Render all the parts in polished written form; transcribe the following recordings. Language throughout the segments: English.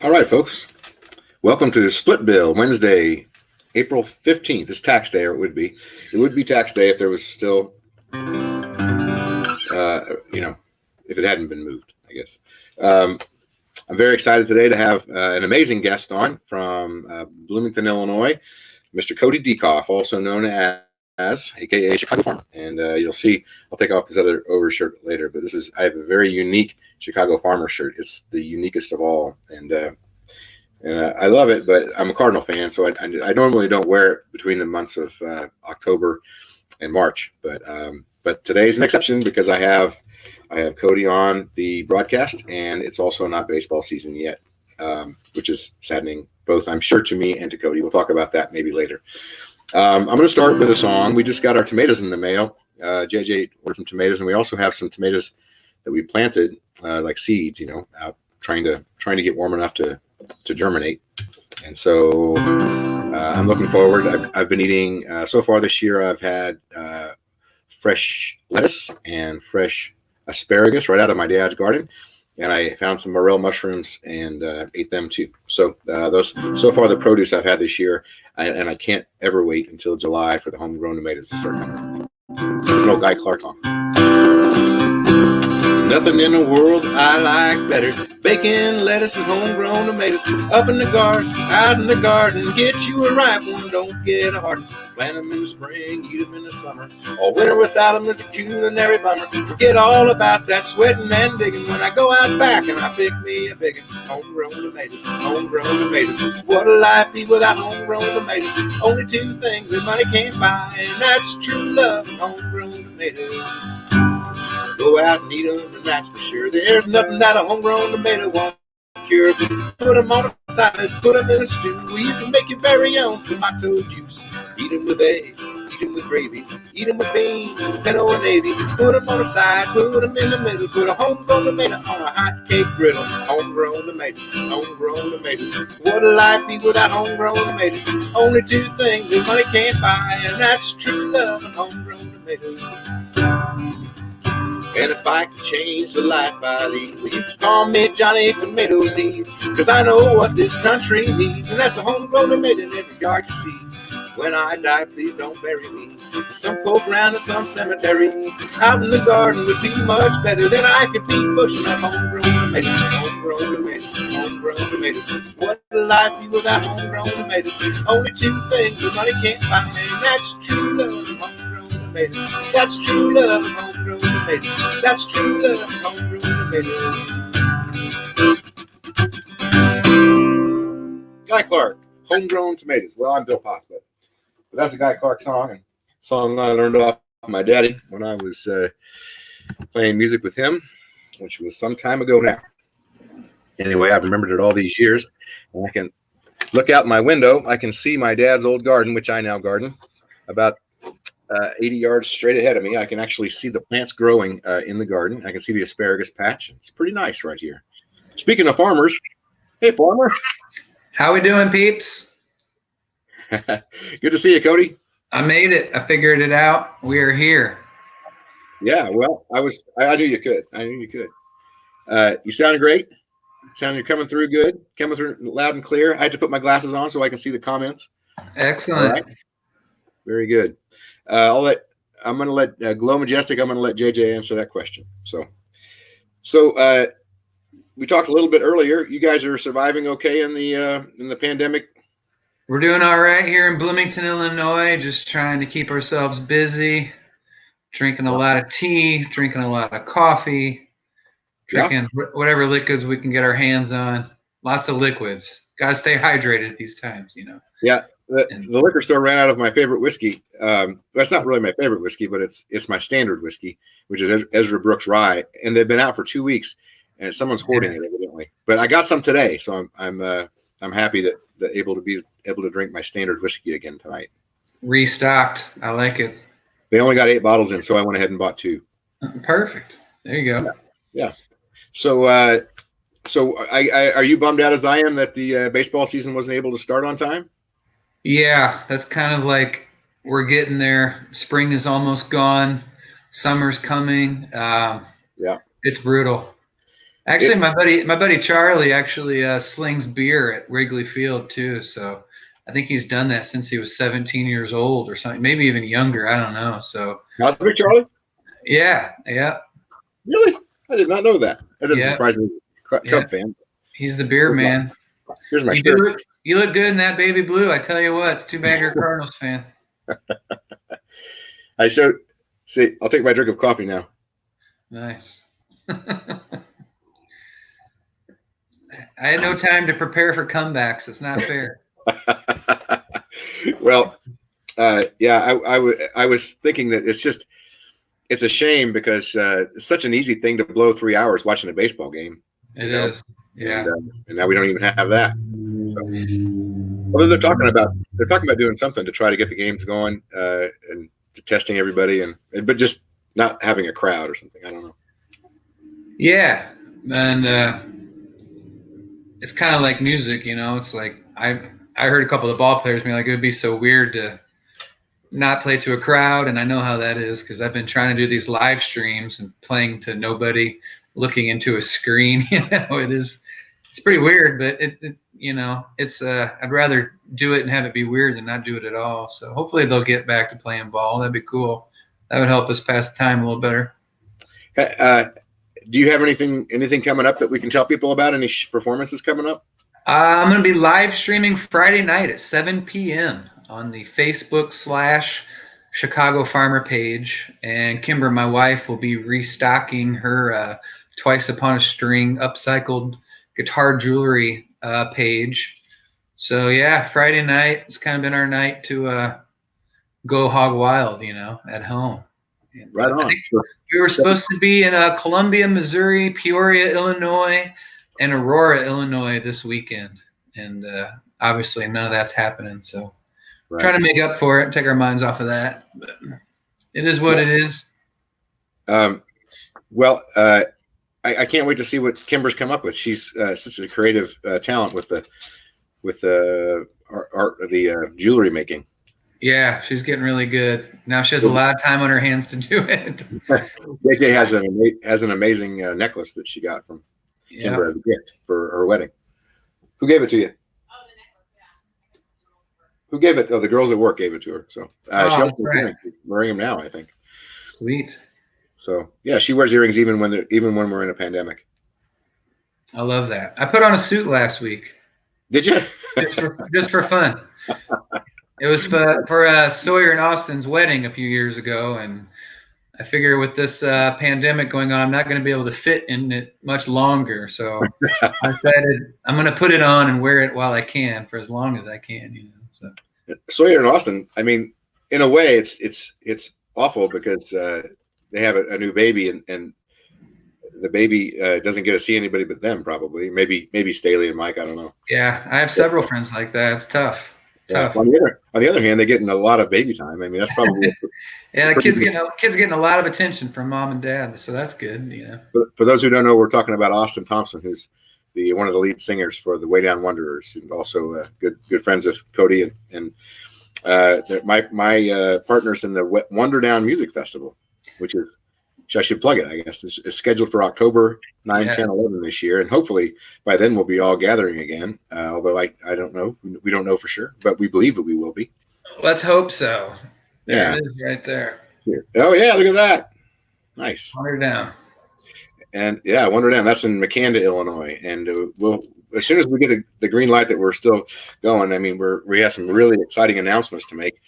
All right, folks. Welcome to Split Bill, Wednesday, April 15th. It's tax day, or it would be. It would be tax day if there was still, if it hadn't been moved, I guess. I'm very excited today to have an amazing guest on from Bloomington, Illinois, Mr. Cody Dekoff, also known as aka Chicago Farmer. And you'll see, I'll take off this other overshirt later, but I have a very unique Chicago Farmer shirt. It's the uniquest of all. And I love it, but I'm a Cardinal fan, so I normally don't wear it between the months of October and March. But today's an exception because I have Cody on the broadcast, and it's also not baseball season yet, which is saddening, both I'm sure to me and to Cody. We'll talk about that maybe later. I'm going to start with a song. We just got our tomatoes in the mail. JJ ordered some tomatoes, and we also have some tomatoes that we planted like seeds, out trying to get warm enough to germinate. And so I'm looking forward. I've been eating so far this year. I've had fresh lettuce and fresh asparagus right out of my dad's garden, and I found some morel mushrooms and ate them too. So those so far the produce I've had this year, and I can't ever wait until July for the homegrown tomatoes to start coming. There's no Guy Clark on. Nothing in the world I like better. Bacon, lettuce, and homegrown tomatoes. Up in the garden, out in the garden. Get you a ripe one, don't get a hard one. Plant them in the spring, eat them in the summer. All winter without them is a culinary bummer. Forget all about that sweating and digging when I go out back and I pick me a big one. Homegrown tomatoes, homegrown tomatoes. What'll life be without homegrown tomatoes? Only two things that money can't buy, and that's true love and homegrown tomatoes. Go out and eat them, and that's for sure. There's nothing that a homegrown tomato won't cure. Put them on a salad, put them in a stew. You can make your very own tomato juice. Eat them with eggs, eat them with gravy, eat them with beans, pinto or navy. Put them on the side, put them in the middle. Put a homegrown tomato on a hot cake griddle. Homegrown tomatoes, homegrown tomatoes. What'll life be without homegrown tomatoes? Only two things that money can't buy, and that's true love and homegrown tomatoes. And if I could change the life I lead, well, you can call me Johnny Tomato Seed, cause I know what this country needs, and that's a homegrown tomato in every yard you see. When I die, please don't bury me in some cold ground or some cemetery. Out in the garden would be much better than I could be pushing up homegrown tomatoes, homegrown tomatoes, homegrown tomatoes. What'll life be without homegrown tomatoes? Only two things that money can't buy, and that's true love and homegrown tomatoes. That's true love and homegrown tomatoes. That's true love and homegrown tomatoes. Guy Clark, homegrown tomatoes. Well, I'm Bill Potts, but that's a Guy Clark song, and song I learned off my daddy when I was playing music with him, which was some time ago now. Anyway, I've remembered it all these years, and I can look out my window. I can see my dad's old garden, which I now garden, about 80 yards straight ahead of me. I can actually see the plants growing in the garden. I can see the asparagus patch. It's pretty nice right here. Speaking of farmers, hey, farmer. How we doing, peeps? Good to see you, Cody. I made it. I figured it out. We are here. Yeah, well, I knew you could. I knew you could. You sound great. You're coming through good. Coming through loud and clear. I had to put my glasses on so I can see the comments. Excellent. Right. Very good. I'm going to let Glow Majestic. I'm going to let JJ answer that question. So we talked a little bit earlier. You guys are surviving okay in the pandemic. We're doing all right here in Bloomington, Illinois. Just trying to keep ourselves busy. Drinking a lot of tea. Drinking a lot of coffee. Drinking whatever liquids we can get our hands on. Lots of liquids. Got to stay hydrated these times, Yeah. The liquor store ran out of my favorite whiskey. That's not really my favorite whiskey, but it's my standard whiskey, which is Ezra Brooks Rye, and they've been out for 2 weeks, and someone's hoarding it evidently. But I got some today, so I'm happy that able to drink my standard whiskey again tonight. Restocked. I like it. They only got 8 bottles in, so I went ahead and bought 2. Perfect. There you go. Yeah. So are you bummed out as I am that the baseball season wasn't able to start on time? Yeah, that's kind of like we're getting there. Spring is almost gone. Summer's coming. Yeah. It's brutal. Actually, my buddy Charlie actually slings beer at Wrigley Field too. So I think he's done that since he was 17 years old or something, maybe even younger. I don't know. So Cosmic Charlie? yeah. Really? I did not know that. That doesn't Yeah. surprise me. Cub Yeah. fan. He's the beer man. Here's my You shirt. you look good in that baby blue. I tell you what, it's too bad you're a Cardinals fan. See, I'll take my drink of coffee now. Nice. I had no time to prepare for comebacks. It's not fair. Well, yeah, I was thinking that it's a shame because it's such an easy thing to blow 3 hours watching a baseball game. It is. Yeah. And now we don't even have that. So, although they're talking about doing something to try to get the games going and testing everybody but just not having a crowd or something. I don't know. Yeah, and it's kind of like music, you know. It's like I heard a couple of ball players be like, it would be so weird to not play to a crowd, and I know how that is because I've been trying to do these live streams and playing to nobody, looking into a screen. You know, it's pretty weird, but it you know, it's I'd rather do it and have it be weird than not do it at all. So hopefully they'll get back to playing ball. That'd be cool. That would help us pass the time a little better. Do you have anything coming up that we can tell people about? Any performances coming up? I'm going to be live streaming Friday night at 7 p.m. on the Facebook / Chicago Farmer page. And Kimber, my wife, will be restocking her Twice Upon a String upcycled guitar jewelry page. So, yeah, Friday night has kind of been our night to go hog wild, you know, at home. Right on. We were supposed to be in Columbia, Missouri, Peoria, Illinois, and Aurora, Illinois this weekend. And obviously none of that's happening. So trying to make up for it and take our minds off of that. But it is what it is. Well, I can't wait to see what Kimber's come up with. She's such a creative talent with the jewelry making. Yeah, she's getting really good. Now she has a lot of time on her hands to do it. JJ has an amazing necklace that she got from Kimber as a gift for her wedding. Who gave it to you? Oh, the necklace, yeah. Who gave it? Oh, the girls at work gave it to her. So she also wearing them now, I think. Sweet. So yeah, she wears earrings even when we're in a pandemic. I love that. I put on a suit last week. Did you? just for fun. It was for Sawyer and Austin's wedding a few years ago, and I figure with this pandemic going on, I'm not going to be able to fit in it much longer. So I decided I'm going to put it on and wear it while I can for as long as I can. You know. So Sawyer and Austin, I mean, in a way, it's awful because they have a new baby, and the baby doesn't get to see anybody but them. Probably, maybe Staley and Mike. I don't know. Yeah, I have several friends like that. It's tough. Yeah. On the other hand, they're getting a lot of baby time. I mean, that's probably yeah. The kid's getting a lot of attention from mom and dad, so that's good. You know. For those who don't know, we're talking about Austin Thompson, who's one of the lead singers for the Way Down Wanderers, and also good friends of Cody and my partners in the Wonder Down Music Festival, which I should plug it, I guess. It's scheduled for October 9, 10, 11 this year. And hopefully by then we'll be all gathering again. Although I don't know. We don't know for sure, but we believe that we will be. Let's hope so. There it is right there. Oh, yeah. Look at that. Nice. Wander Down. And yeah, Wonder Down. That's in Makanda, Illinois. And we'll, as soon as we get the green light that we're still going, I mean, we have some really exciting announcements to make.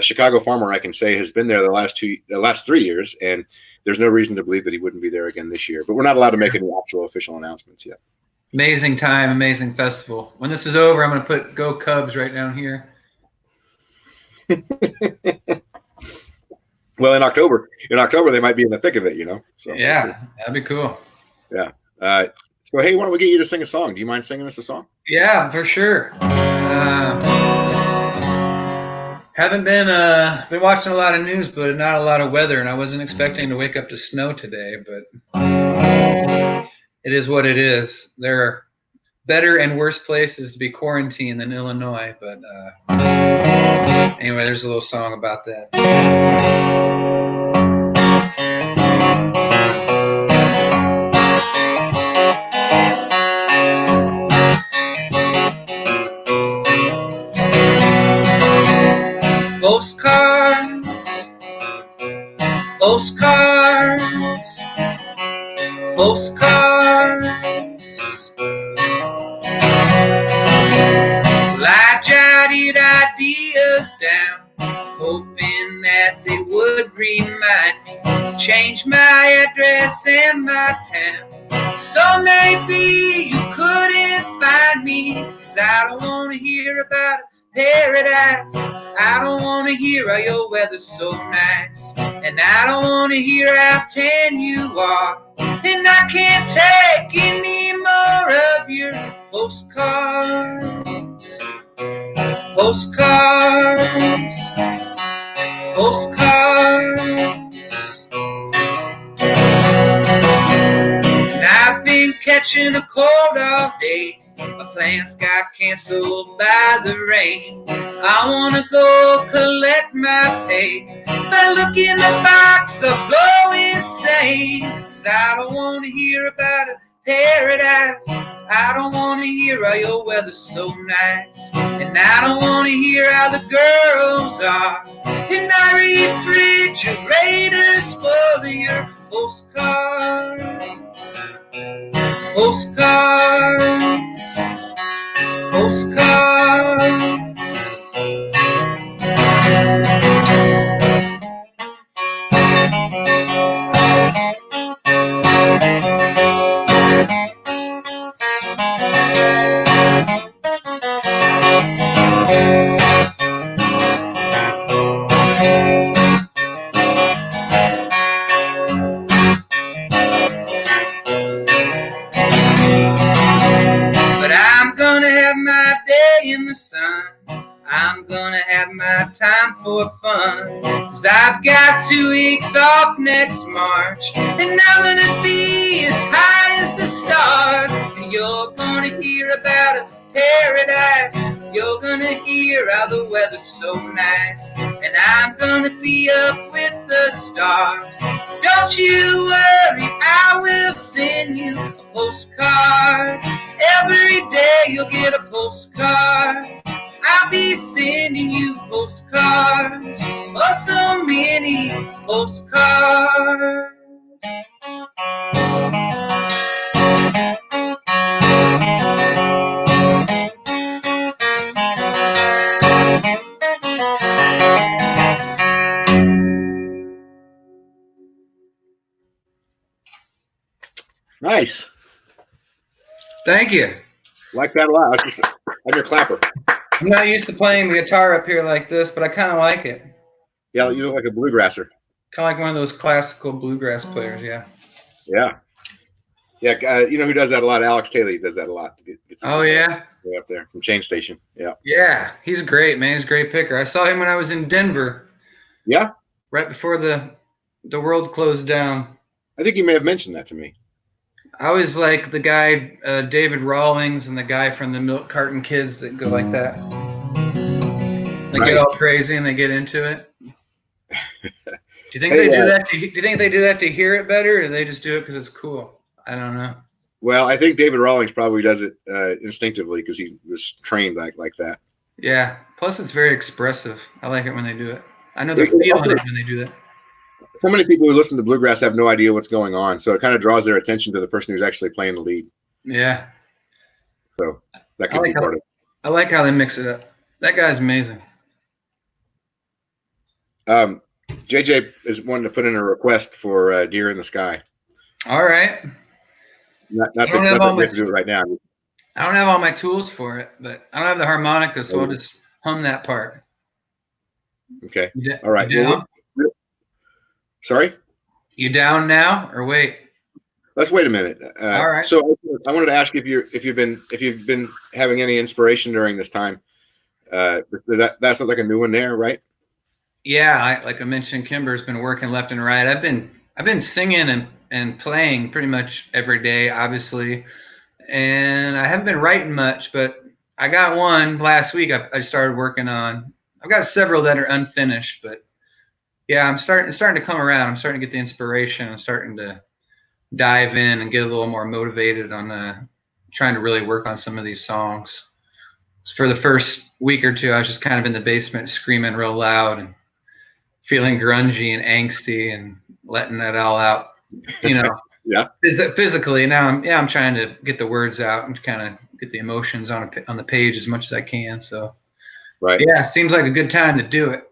Chicago Farmer, I can say, has been there the last 3 years, and there's no reason to believe that he wouldn't be there again this year. But we're not allowed to make any actual official announcements yet. Amazing time, amazing festival. When this is over, I'm going to put Go Cubs right down here. Well, in October they might be in the thick of it, you know. So yeah, that'd be cool. Yeah. So hey, why don't we get you to sing a song? Do you mind singing us a song? Yeah, for sure. Haven't been watching a lot of news, but not a lot of weather, and I wasn't expecting to wake up to snow today, but it is what it is. There are better and worse places to be quarantined than Illinois, but anyway, there's a little song about that. I don't want to hear about paradise. I don't want to hear how your weather's so nice. And I don't want to hear how tan you are. And I can't take any more of your postcards. Postcards. Postcards. And I've been catching a cold all day. My plans got canceled by the rain. I wanna go collect my pay. If I look in the box, I'll go insane. 'Cause I don't wanna hear about a paradise. I don't wanna hear how your weather's so nice. And I don't wanna hear how the girls are. And my refrigerator's full of your postcards. Postcards. Postcards. But I'm gonna have my day in the sun. I'm gonna have my time for fun. 'Cause I've got 2 weeks off next March. And I'm gonna be as high as the stars. And you're gonna hear about a paradise. You're gonna hear how the weather's so nice. And I'm gonna be up with the stars. Don't you worry, I will send you a postcard. Every day you'll get a postcard. I'll be sending you postcards. Oh, so many postcards. Nice. Thank you. Like that a lot. I'm your clapper. I'm not used to playing the guitar up here like this, but I kind of like it. Yeah, you look like a bluegrasser. Kind of like one of those classical bluegrass players, yeah. Yeah. Yeah, you know who does that a lot? Alex Taylor does that a lot. Oh, yeah? Way up there from Chain Station. Yeah. Yeah, he's great, man. He's a great picker. I saw him when I was in Denver. Yeah? Right before the world closed down. I think you may have mentioned that to me. I always like the guy, David Rawlings, and the guy from the Milk Carton Kids that go like that. They get all crazy and they get into it. Do you think they do that? Do you think they do that to hear it better, or do they just do it because it's cool? I don't know. Well, I think David Rawlings probably does it instinctively because he was trained like that. Yeah. Plus, it's very expressive. I like it when they do it. I know they're feeling it when they do that. So many people who listen to bluegrass have no idea what's going on, so it kind of draws their attention to the person who's actually playing the lead. Yeah. So that could be part of it. I like how they mix it up. That guy's amazing. JJ is wanting to put in a request for Deer in the Sky. All right. Not that we have to do it right now. I don't have all my tools for it, but I don't have the harmonica, so I'll just hum that part. Okay. All right. You down? Sorry? You down now or wait? Let's wait a minute. All right. So I wanted to ask you if you've been having any inspiration during this time. That's not like a new one there, right? Yeah, like I mentioned, Kimber's been working left and right. I've been singing and playing pretty much every day, obviously, and I haven't been writing much, but I got one last week. I started working on. I've got several that are unfinished, but yeah, I'm starting to come around. I'm starting to get the inspiration. I'm starting to dive in and get a little more motivated on trying to really work on some of these songs. For the first week or two, I was just kind of in the basement screaming real loud and feeling grungy and angsty and letting that all out, Yeah. Physically. Now I'm trying to get the words out and kind of get the emotions on the page as much as I can. So, right. Yeah, seems like a good time to do it.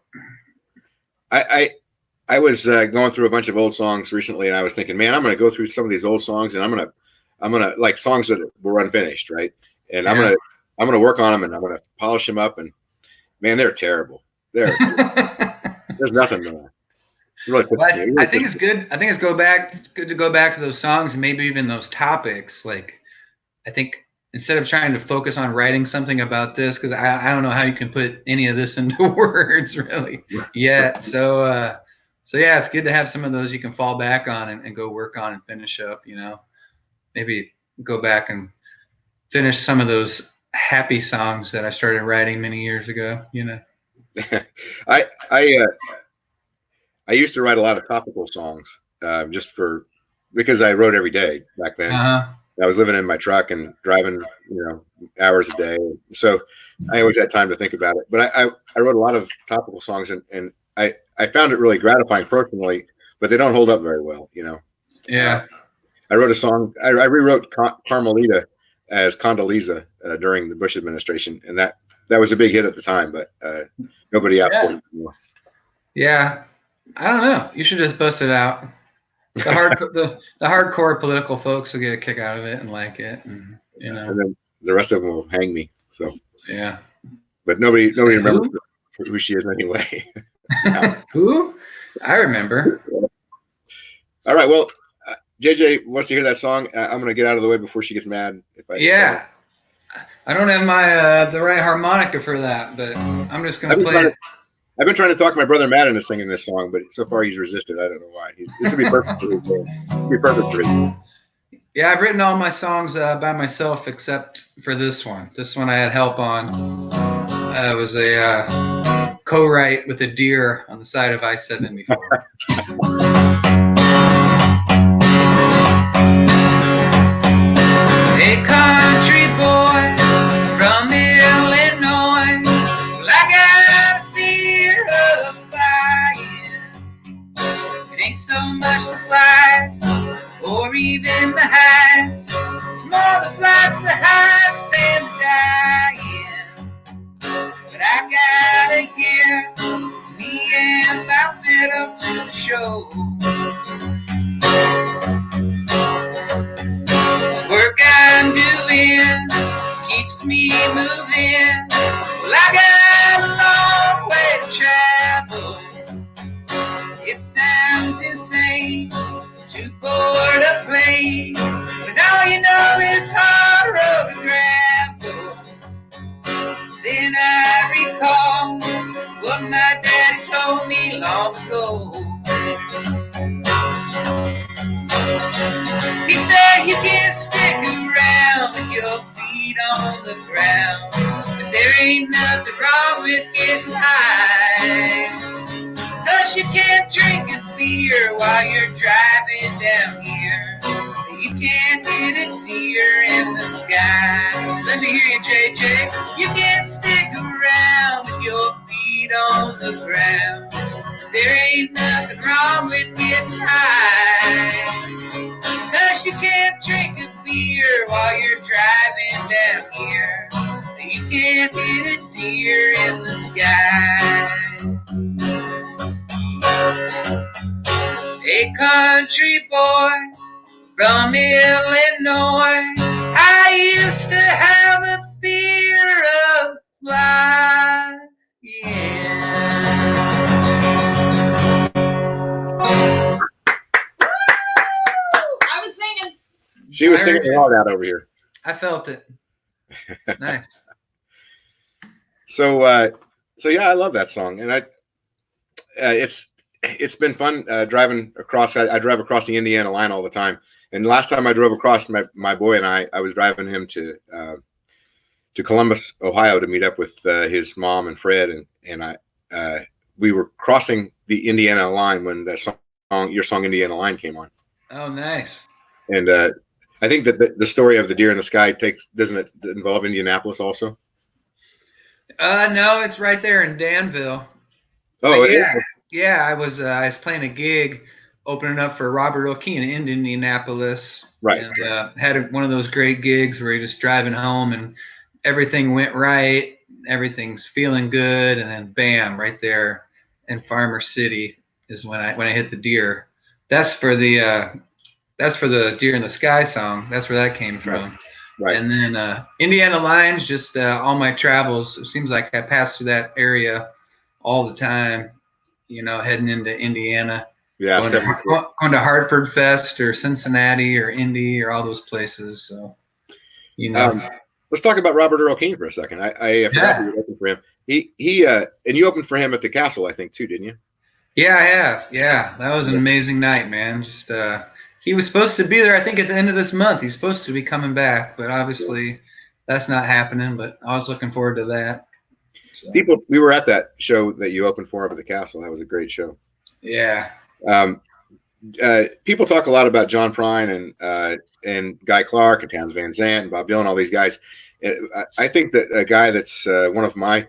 I was going through a bunch of old songs recently, and I was thinking, man, I'm going to go through some of these old songs, and I'm gonna like songs that were unfinished, right? And I'm I'm going to work on them and I'm going to polish them up. And man, they're terrible. There's nothing there. Really I think it's good. I think it's good to go back to those songs and maybe even those topics. Like, I think instead of trying to focus on writing something about this, because I don't know how you can put any of this into words really yet. So yeah, it's good to have some of those you can fall back on and go work on and finish up. Maybe go back and finish some of those happy songs that I started writing many years ago. I used to write a lot of topical songs because I wrote every day back then. I was living in my truck and driving, hours a day. So I always had time to think about it. But I wrote a lot of topical songs and I found it really gratifying personally, but they don't hold up very well, Yeah. I wrote a song. I rewrote Carmelita as Condoleezza during the Bush administration, and that was a big hit at the time, but nobody out there. Yeah. I don't know. You should just bust it out. The hardcore political folks will get a kick out of it and like it, and then the rest of them will hang me. So yeah. But nobody remembers who she is anyway. Who? I remember. All right. Well, JJ wants to hear that song. I'm going to get out of the way before she gets mad. I don't have my the right harmonica for that, but I'm just going to play it. I've been trying to talk my brother Matt into singing this song, but so far he's resisted. I don't know why. This would be perfect for his band. It'd be perfect for him. Yeah, I've written all my songs by myself except for this one. This one I had help on. It was a co-write with a deer on the side of I-74. A country boy from Illinois, well, I got a fear of flying. It ain't so much the flights or even the heights, it's more the flights, the heights, and the dying. But I gotta get me and my fit up to the show. Work I'm doing keeps me moving. Well, I got a long way to travel. It sounds insane to board a plane when all you know is hard road to gravel. Then I recall what my daddy told me long ago. He said you can stick around with your feet on the ground, but there ain't nothing wrong with getting high. 'Cause you can't drink a beer while you're driving down here. You can't hit a deer in the sky. Let me hear you, JJ. You can't stick around with your feet on the ground. There ain't nothing wrong with getting high. 'Cause you can't drink a beer while you're driving down here. You can't hit a deer in the sky. A country boy from Illinois, I used to have a fear of flying. I was singing. She was singing her heart out over here. I felt it. Nice. So yeah, I love that song, and it's been fun driving across. I drive across the Indiana line all the time, and the last time I drove across, my boy and I was driving him to Columbus, Ohio, to meet up with his mom and Fred, and we were crossing the Indiana line when that song, your song Indiana Line, came on. Oh, nice. And I think that the story of the deer in the sky doesn't it involve Indianapolis also? No, it's right there in Danville. Oh, yeah. I was playing a gig, opening up for Robert O'Keefe in Indianapolis. Right. And had one of those great gigs where you're just driving home and everything went right, everything's feeling good, and then bam, right there in Farmer City is when I hit the deer. That's for the Deer in the Sky song. That's where that came from. Right. And then Indiana Lines, just all my travels. It seems like I pass through that area all the time, heading into Indiana, Yeah. going to Hartford Fest or Cincinnati or Indy or all those places. So, let's talk about Robert Earl Keen for a second. I forgot that you opened for him. He and you opened for him at the Castle, I think, too, didn't you? Yeah, I have. Yeah, that was an amazing night, man. Just he was supposed to be there, I think, at the end of this month. He's supposed to be coming back, but obviously that's not happening. But I was looking forward to that. So. We were at that show that you opened for him at the Castle. That was a great show. Yeah. People talk a lot about John Prine and Guy Clark and Townes Van Zandt and Bob Dylan, all these guys. I think that a guy that's one of my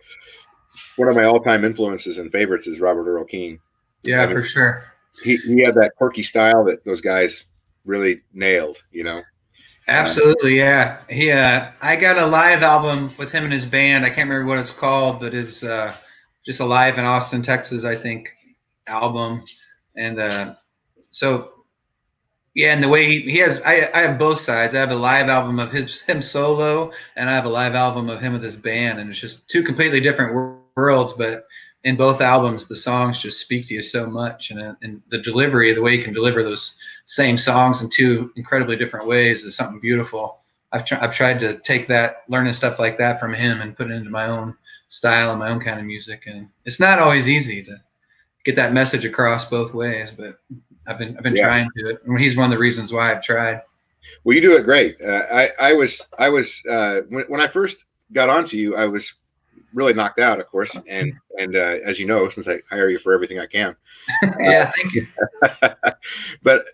all-time influences and favorites is Robert Earl Keen. Yeah, for sure. He had that quirky style that those guys really nailed, Absolutely, yeah. I got a live album with him and his band. I can't remember what it's called, but it's just a live in Austin, Texas, I think, album. And so, yeah, and the way he has, I have both sides. I have a live album of him solo, and I have a live album of him with his band, and it's just two completely different worlds, but in both albums, the songs just speak to you so much, and the delivery, the way you can deliver those same songs in two incredibly different ways is something beautiful. I've tried to take that, learning stuff like that from him, and put it into my own style and my own kind of music, and it's not always easy to get that message across both ways, but I've been trying to do it, and he's one of the reasons why I've tried. Well, you do it great. I was when I first got onto you, I was really knocked out, of course, and as you know, since I hire you for everything I can. Yeah, thank you. but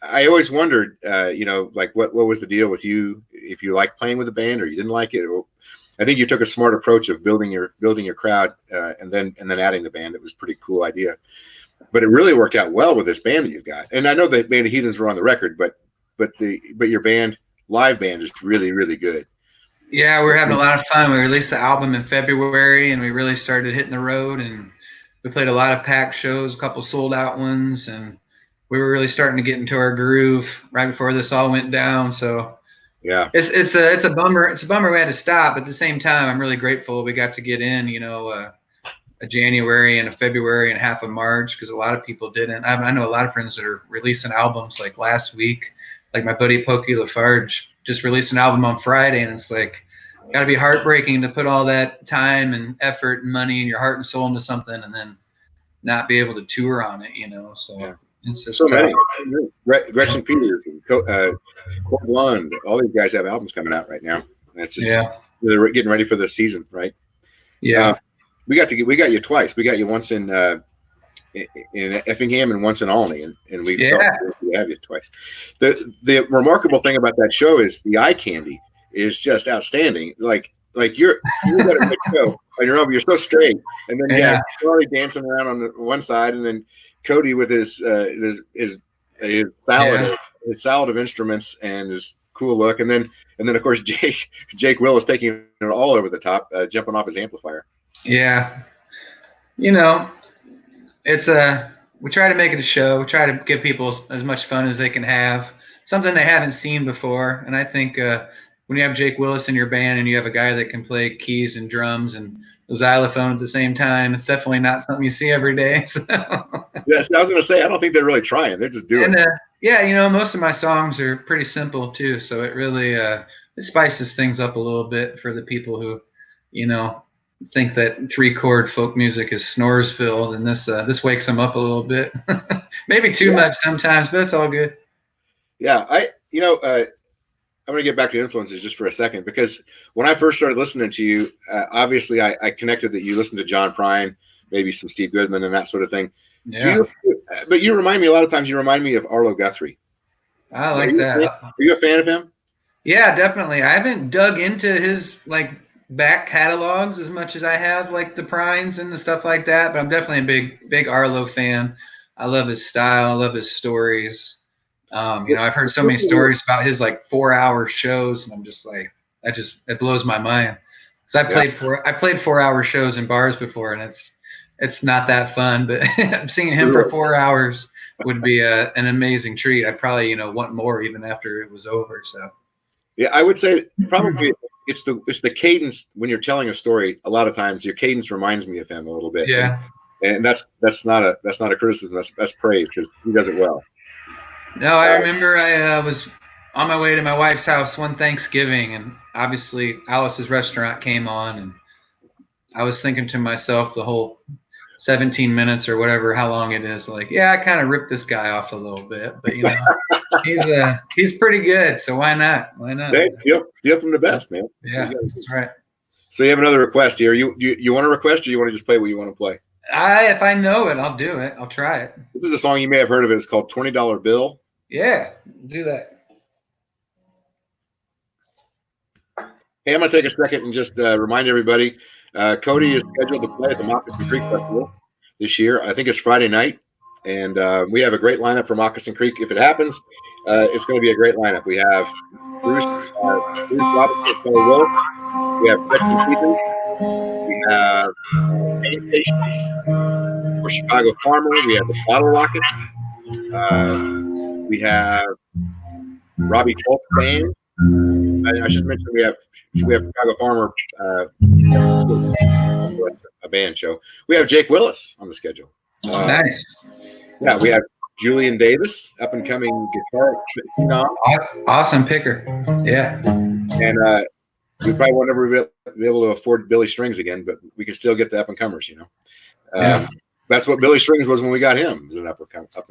I always wondered, like what was the deal with you? If you liked playing with a band or you didn't like it, or I think you took a smart approach of building your crowd and then adding the band. It was a pretty cool idea, but it really worked out well with this band that you've got. And I know that Band of Heathens were on the record, but your live band is really, really good. Yeah, we're having a lot of fun. We released the album in February, and we really started hitting the road, and we played a lot of packed shows, a couple sold out ones, and we were really starting to get into our groove right before this all went down. So yeah, it's a bummer. It's a bummer we had to stop. At the same time, I'm really grateful we got to get in, a January and a February and half of March, because a lot of people didn't. I know a lot of friends that are releasing albums like last week, like my buddy Pokey Lafarge just released an album on Friday, and it's like got to be heartbreaking to put all that time and effort and money and your heart and soul into something and then not be able to tour on it, So yeah. It's just so many. Gretchen Peters and Cole Lund, all these guys have albums coming out right now. And it's just they're getting ready for the season, right? Yeah. We got you twice. We got you once in Effingham and once in Olney, and we have you twice. The remarkable thing about that show is the eye candy is just outstanding. Like you're at a big show on your own, but you're so straight, and then Charlie dancing around on the one side, and then Cody with his salad of instruments and his cool look, and then of course Jake Will is taking it all over the top, jumping off his amplifier. Yeah, it's we try to make it a show. We try to give people as much fun as they can have, something they haven't seen before. And I think when you have Jake Willis in your band and you have a guy that can play keys and drums and the xylophone at the same time, it's definitely not something you see every day. So. Yes, I was going to say, I don't think they're really trying. They're just doing it. Most of my songs are pretty simple too. So it really it spices things up a little bit for the people who, think that 3-chord folk music is snores filled, and this wakes them up a little bit. Maybe too much sometimes, but it's all good. Yeah, I'm going to get back to influences just for a second, because when I first started listening to you, obviously I connected that you listened to John Prine, maybe some Steve Goodman and that sort of thing. Yeah. But you remind me a lot of times. You remind me of Arlo Guthrie. I like that. Are you a fan of him? Yeah, definitely. I haven't dug into his back catalogs as much as I have like the Prines and the stuff like that, but I'm definitely a big Arlo fan. I love his style. I love his stories. I've heard so many stories about his 4-hour shows, and I'm just like, it blows my mind. Because I played 4-hour shows in bars before, and it's not that fun. But seeing him for 4 hours would be an amazing treat. I'd probably want more even after it was over. So Yeah, I would say probably it's the cadence when you're telling a story. A lot of times your cadence reminds me of him a little bit. Yeah. And that's not a criticism. That's praise because he does it well. No, I remember I was on my way to my wife's house one Thanksgiving, and obviously Alice's restaurant came on, and I was thinking to myself the whole 17 minutes or whatever, how long it is, like, yeah, I kind of ripped this guy off a little bit, but you know, he's pretty good, so why not? Why not? Hey, steal from the best, man. Yeah, that's right. So you have another request here. You want to request, or you want to just play what you want to play? If I know it, I'll do it. I'll try it. This is a song you may have heard of. It's called $20 Bill. Yeah, do that. Hey, I'm going to take a second and just remind everybody, Cody is scheduled to play at the Moccasin Creek Festival this year. I think it's Friday night, and we have a great lineup for Moccasin Creek. If it happens, it's going to be a great lineup. We have Bruce Robinson, Paul Willis. We have Preston Stevens. We have Pain Station for Chicago Farmer. We have the Bottle Rocket. We have Robbie Colt's band. I should mention we have Chicago Farmer, a band show. We have Jake Willis on the schedule. Nice. Yeah, we have Julian Davis, up and coming guitar phenom. Awesome picker. Yeah. And we probably won't ever be able to afford Billy Strings again, but we can still get the up and comers. Yeah. That's what Billy Strings was when we got him. Was an up and comer. So.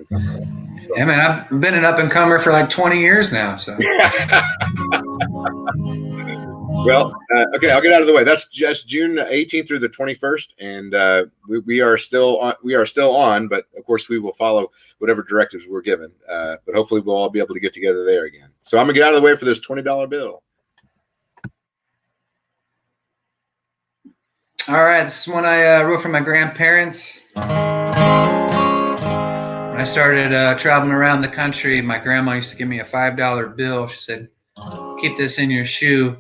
Yeah, man, I've been an up and comer for like 20 years now. So. Well, okay, I'll get out of the way. That's just June 18th through the 21st, and we are still on. But of course, we will follow whatever directives we're given. But hopefully, we'll all be able to get together there again. So I'm gonna get out of the way for this $20 bill. All right, this is one I wrote for my grandparents. When I started traveling around the country, my grandma used to give me a $5 bill. She said, "Keep this in your shoe.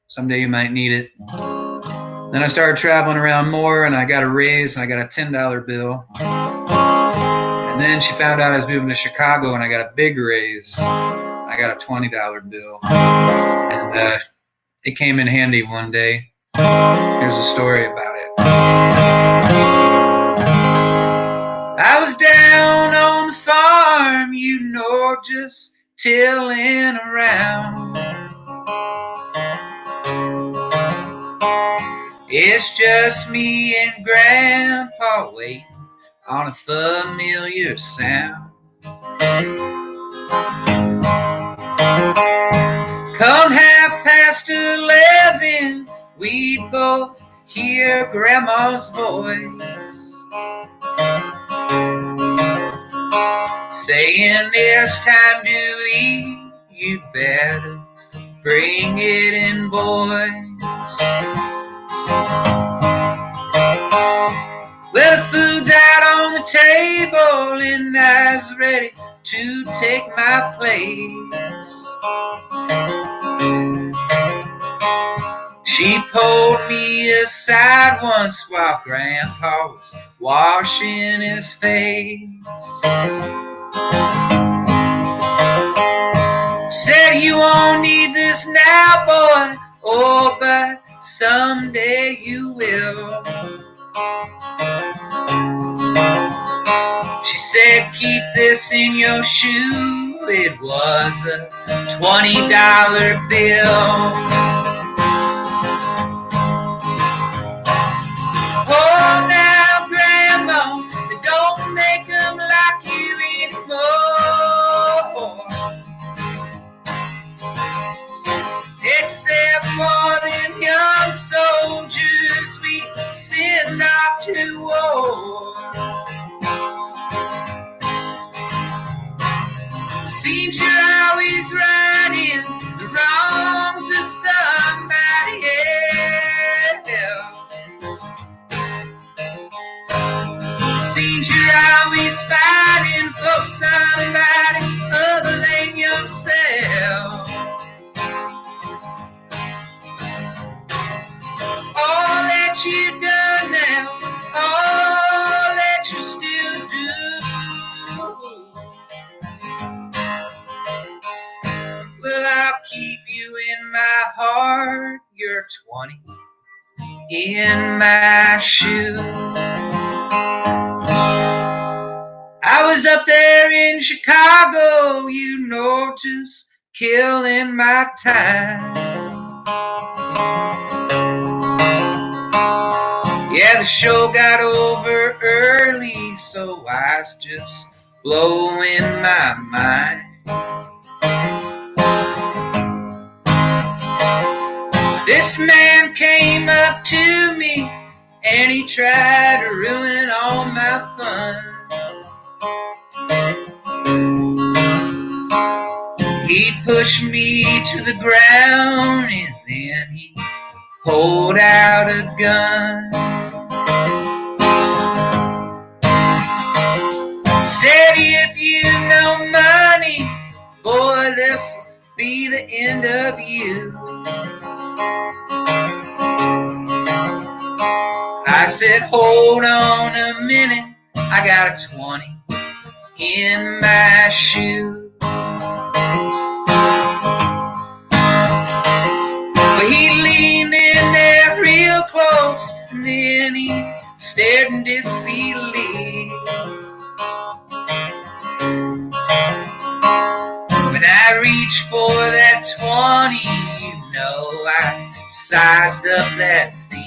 Someday you might need it." Then I started traveling around more, and I got a raise, and I got a $10 bill. And then she found out I was moving to Chicago, and I got a big raise. I got a $20 bill. And it came in handy one day. Here's a story about it. I was down on the farm, just tilling around. It's just me and Grandpa waiting on a familiar sound. Come 11:30, we both hear Grandma's voice saying it's time to eat, you better bring it in, boys. Well, the food's out on the table and I was ready to take my place. She pulled me aside once while Grandpa was washing his face. Said, "You won't need this now, boy, oh, but someday you will." She said, "Keep this in your shoe." It was a $20 bill. Oh, now, Grandma, they don't make them like you anymore, except for them young soldiers we send off to war. Seems you're always right in the wrongs of somebody else. Seems you're always fighting for somebody other than yourself. All that you've done now, all that you still do, well, I'll keep you in 20 in my shoe. I was up there in Chicago, you know, just killing my time. Yeah, the show got over early, so I was just blowing my mind. This man came up to me and he tried to ruin all my fun. He pushed me to the ground and then he pulled out a gun. Said, if you know money, boy, this'll be the end of you. I said, hold on a minute, I got a 20 in my shoe. But he leaned in there real close, and then he stared in disbelief. When I reached for that 20, you know, I sized up that thief.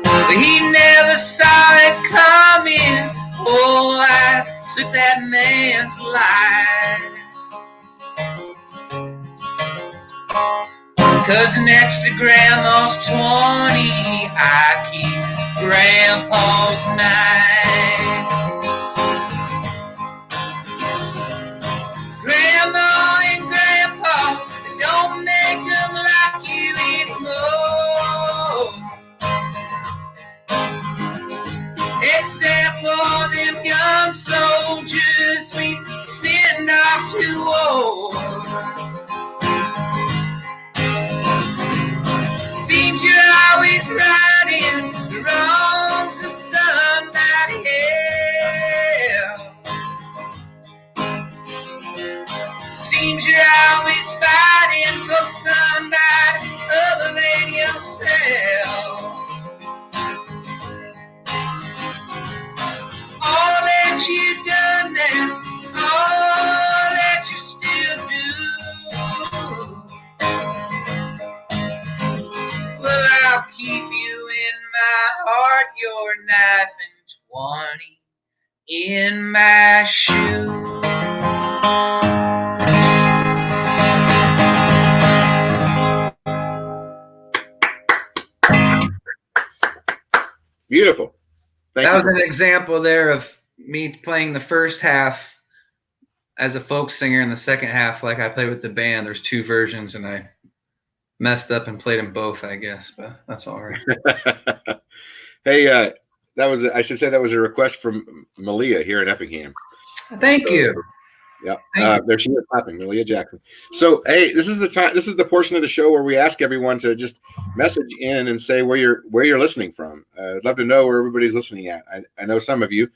But he never saw it coming. Oh, I took that man's life. 'Cause next to Grandma's 20, I keep Grandpa's knife. Grandma and Grandpa, they don't make them like you anymore. Except for them young soldiers we send off to war. Seems you're always righting the wrongs of somebody else. Seems you're always fighting for somebody other than yourself. All that you've done now, all that you still do. Well, I'll keep you in my heart, your knife and 20 in my shoe. Beautiful. Thank That you was for an example there of me playing the first half as a folk singer and the second half like I played with the band. There's two versions and I messed up and played them both, I guess, but that's all right. Hey, I should say that was a request from Malia here in Effingham. Thank you. Yeah, Thank you. there she is clapping, Malia Jackson. So, hey, this is the time. This is the portion of the show where we ask everyone to just message in and say where you're listening from. I'd love to know where everybody's listening at. I know some of you,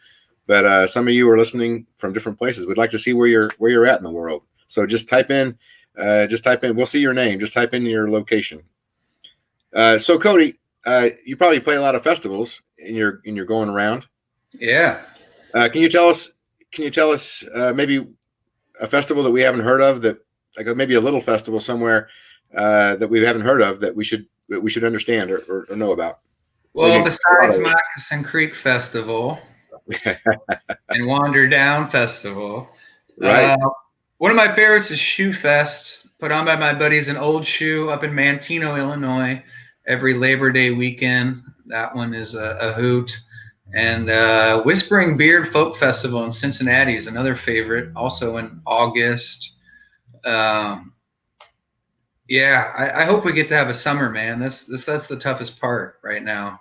but some of you are listening from different places. We'd like to see where you're at in the world. So just type in. We'll see your name. Just type in your location. So, Cody, you probably play a lot of festivals and you're going around. Yeah. Can you tell us maybe a festival that we haven't heard of, that like maybe a little festival somewhere that we haven't heard of that we should understand or know about? Well, Maybe besides Moccasin Creek Festival and Wander Down Festival, right? One of my favorites is Shoe Fest, put on by my buddies in Old Shoe up in Manteno, Illinois, every Labor Day weekend. That one is a hoot. And Whispering Beard Folk Festival in Cincinnati is another favorite, also in August. I hope we get to have a summer, man. That's the toughest part right now.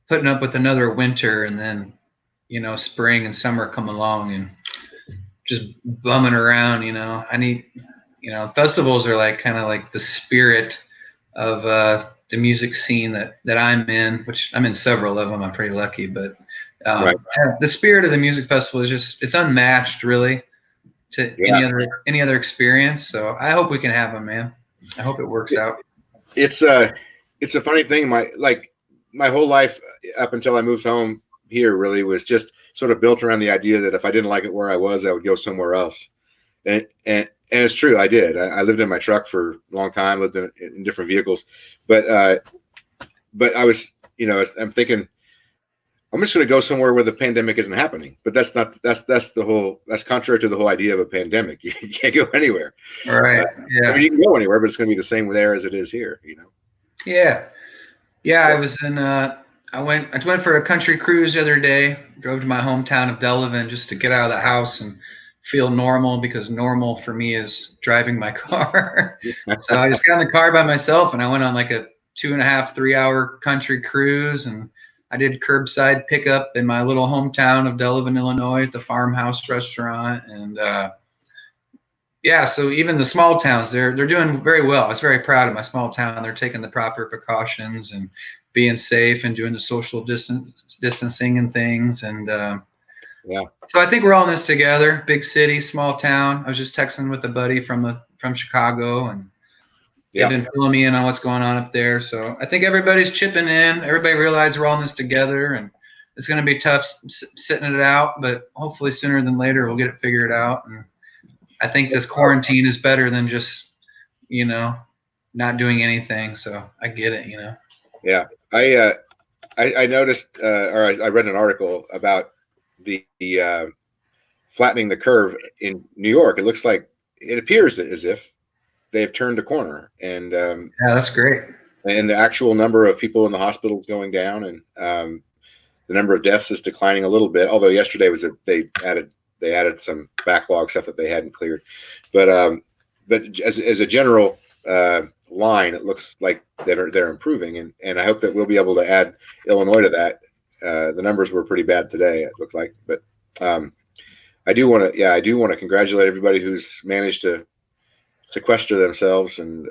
Putting up with another winter and then, spring and summer come along and just bumming around, I need, festivals are like kind of like the spirit of the music scene that I'm in, which I'm in several of them. I'm pretty lucky, but Right. The spirit of the music festival is it's unmatched, really. to any other experience. So I hope we can have them, man. I hope it works out. It's a funny thing. My whole life up until I moved home here really was just sort of built around the idea that if I didn't like it where I was, I would go somewhere else. And it's true. I did. I lived in my truck for a long time, lived in different vehicles, but I was, I'm thinking I'm just going to go somewhere where the pandemic isn't happening, but that's contrary to the whole idea of a pandemic. You can't go anywhere. Right. Yeah. I mean, you can go anywhere, but it's going to be the same there as it is here, Yeah. Yeah. So, I was in, I went for a country cruise the other day, drove to my hometown of Delavan just to get out of the house and feel normal, because normal for me is driving my car. So I just got in the car by myself and I went on like a 2.5, 3-hour country cruise, and I did curbside pickup in my little hometown of Delavan, Illinois at the Farmhouse restaurant. And so even the small towns, they're doing very well. I was very proud of my small town. They're taking the proper precautions and being safe and doing the social distancing and things. And so I think we're all in this together. Big city, small town. I was just texting with a buddy from Chicago, and they've been filling me in on what's going on up there. So I think everybody's chipping in. Everybody realizes we're all in this together, and it's going to be tough sitting it out, but hopefully sooner than later we'll get it figured out. And I think this quarantine is better than just, not doing anything. So I get it, Yeah. I noticed, or I read an article about the flattening the curve in New York. It appears as if they have turned a corner, and that's great. And the actual number of people in the hospitals going down, and the number of deaths is declining a little bit. Although yesterday they added some backlog stuff that they hadn't cleared, but as a general line, it looks like they're improving, and I hope that we'll be able to add Illinois to that. The numbers were pretty bad today, it looked like, but I do want to congratulate everybody who's managed to sequester themselves and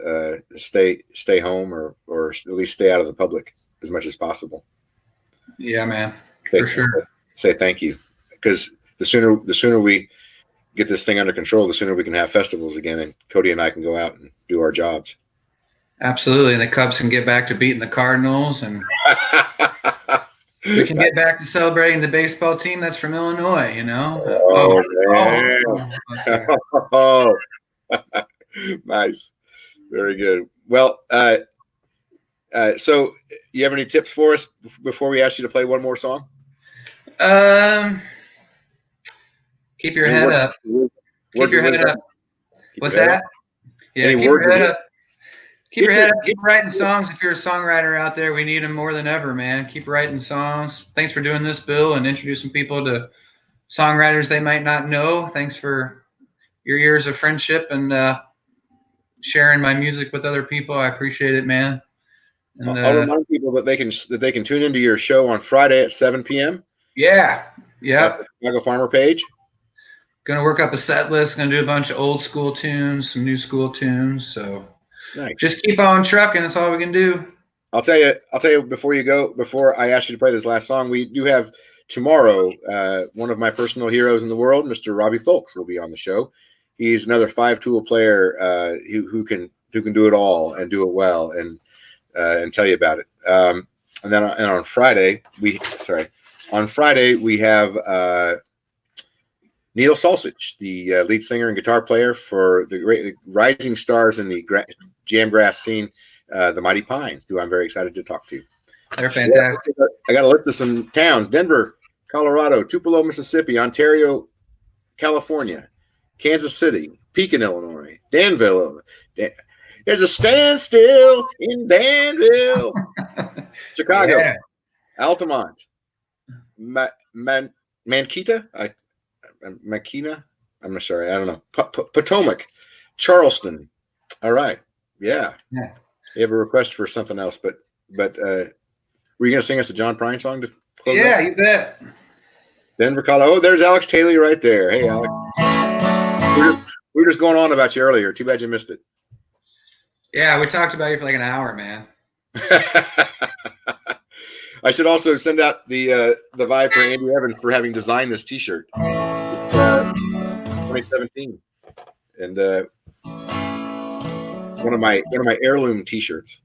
stay home, or at least stay out of the public as much as possible. Yeah, man, for sure. Say thank you, because the sooner we get this thing under control, the sooner we can have festivals again, and Cody and I can go out and do our jobs. Absolutely, and the Cubs can get back to beating the Cardinals, and we can get back to celebrating the baseball team that's from Illinois. Oh. Nice. Very good. Well, so you have any tips for us before we ask you to play one more song? Keep your head up. Keep your head up. What's that? Yeah, keep your head up. Keep your head up. Keep writing songs. If you're a songwriter out there, we need them more than ever, man. Keep writing songs. Thanks for doing this, Bill, and introducing people to songwriters they might not know. Thanks for your years of friendship and sharing my music with other people. I appreciate it, man. And, I'll remind people that they can tune into your show on Friday at 7 p.m. Yeah. At the Chicago Farmer page. Gonna work up a set list. Gonna do a bunch of old school tunes, some new school tunes. So nice. Just keep on trucking. That's all we can do. I'll tell you before I ask you to play this last song, we do have tomorrow one of my personal heroes in the world, Mr. Robbie Folks, will be on the show. He's another 5-tool player who can do it all and do it well, and tell you about it. And on Friday we have Neil Salsich, the lead singer and guitar player for the great rising stars in the jamgrass scene, the Mighty Pines, who I'm very excited to talk to. They're fantastic. I got a list of some towns: Denver, Colorado; Tupelo, Mississippi; Ontario, California; Kansas City; Pekin, Illinois; Danville. There's a standstill in Danville. Chicago, Altamont, Mankato. Makina. I'm sorry, I don't know. Potomac, Charleston. All right, yeah. You have a request for something else, but were you gonna sing us a John Prine song to close? Yeah, you bet. Denver, Colorado. Oh, there's Alex Taylor right there. Hey, Alex. We were just going on about you earlier. Too bad you missed it. Yeah, we talked about you for like an hour, man. I should also send out the vibe for Andy Evans for having designed this T-shirt. 2017, and one of my heirloom T-shirts.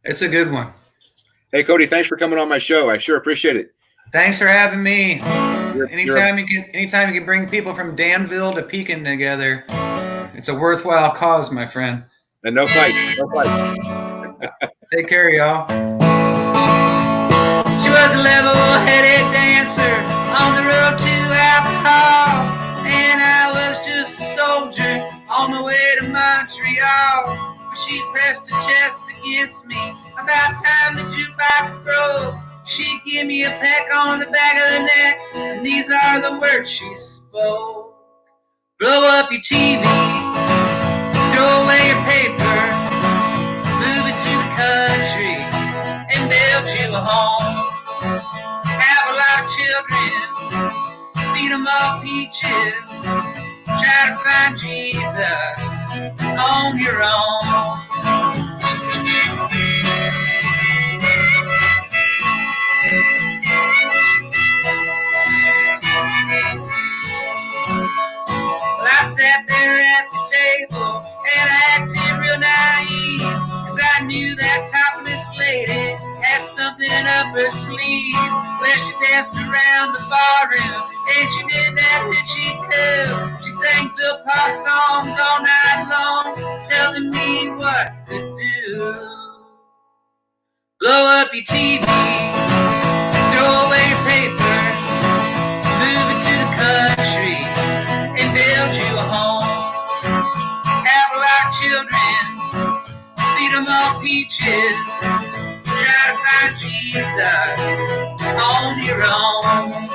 It's a good one. Hey, Cody, thanks for coming on my show. I sure appreciate it. Thanks for having me. You're- Anytime you can bring people from Danville to Pekin together, it's a worthwhile cause, my friend. And no fight. No fight. Take care, y'all. She was a level-headed dancer on the road to alcohol, and I was just a soldier on my way to Montreal. She pressed her chest against me about time the jukebox broke. She give me a peck on the back of the neck, and these are the words she spoke. Blow up your TV, throw away your paper, move it to the country, and build you a home. Have a lot of children, feed them all peaches, try to find Jesus on your own. Well, I sat there at the table and I acted real naive, 'cause I knew that topless lady had something up her sleeve. Well, she danced around the barroom and she did that when she could. She sang Bill Pa songs all night long, telling me what to do. Blow up your TV, throw away your paper, move it to the country, and build you a home. Have a lot of children, feed them all peaches, try to find Jesus on your own.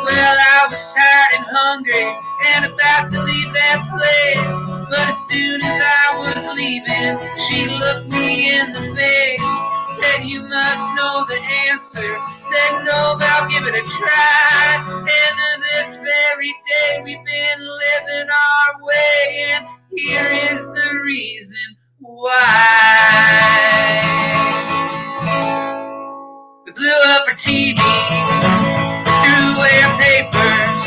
Well, I was tired and hungry and about to leave that place, but as soon as I was leaving, she looked me in the face, said, "You must know the answer." Said, "No, but I'll give it a try." And to this very day, we've been living our way, and here is the reason why. We blew up our TV, threw away our papers,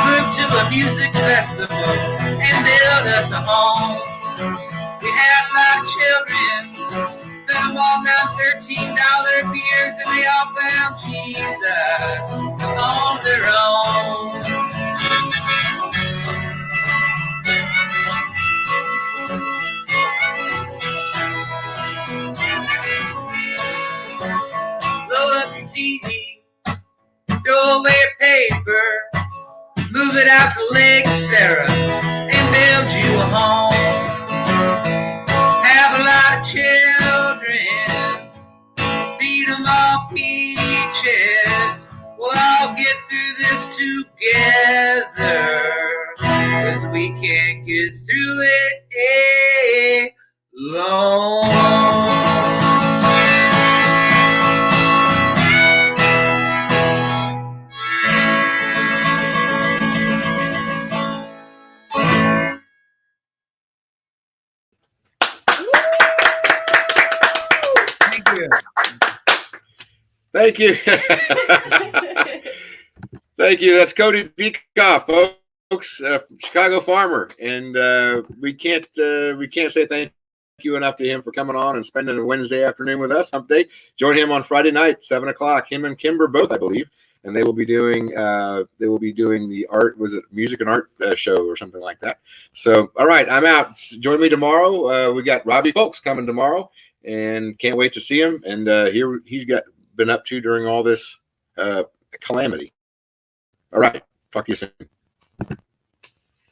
moved to a music festival, and built us a home. We had a lot of children, fed them all down $13 beers, and they all found Jesus on their own. Blow up your TV, throw away your paper, move it out to Lake Sarah, and build you a home. Have a lot of children, feed them all peaches. We'll all get through this together, 'cause we can't get through it alone. Thank you. Thank you. Thank you. That's Cody Dekoff, folks, from Chicago Farmer, and we can't say thank you enough to him for coming on and spending a Wednesday afternoon with us. Someday, join him on Friday night, 7:00. Him and Kimber both, I believe, and they will be doing the art. Was it music and art show or something like that? So, all right, I'm out. Join me tomorrow. We got Robbie Folks coming tomorrow, and can't wait to see him. And here he's been up to during all this calamity. All right. Talk to you soon.